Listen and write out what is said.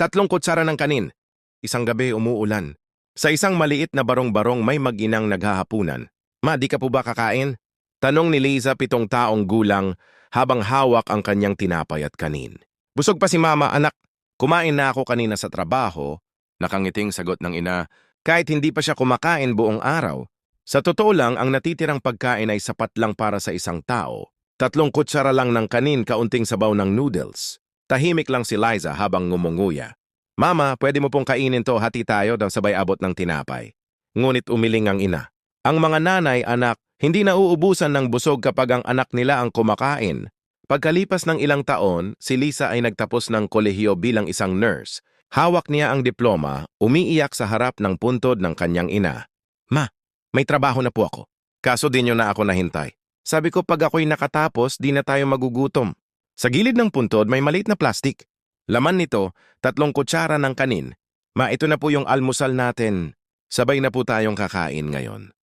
3 kutsara ng kanin. Isang gabi umuulan. Sa isang maliit na barong-barong may mag-inang naghahapunan. Ma, di ka po ba kakain? Tanong ni Liza 7 taong gulang habang hawak ang kanyang tinapay at kanin. Busog pa si mama, anak. Kumain na ako kanina sa trabaho. Nakangiting sagot ng ina kahit hindi pa siya kumakain buong araw. Sa totoo lang, ang natitirang pagkain ay sapat lang para sa isang tao. 3 kutsara lang ng kanin, kaunting sabaw ng noodles. Tahimik lang si Liza habang ngumunguya. Mama, pwede mo pong kainin to, hati tayo daw sabay abot ng tinapay. Ngunit umiling ang ina. Ang mga nanay, anak, hindi nauubusan ng busog kapag ang anak nila ang kumakain. Pagkalipas ng ilang taon, si Lisa ay nagtapos ng kolehiyo bilang isang nurse. Hawak niya ang diploma, umiiyak sa harap ng puntod ng kanyang ina. Ma, may trabaho na po ako. Kaso di nyo na ako nahintay. Sabi ko pag ako'y nakatapos, di na tayo magugutom. Sa gilid ng puntod may maliit na plastik. Laman nito, 3 kutsara ng kanin. Ma, ito na po yung almusal natin. Sabay na po tayong kakain ngayon.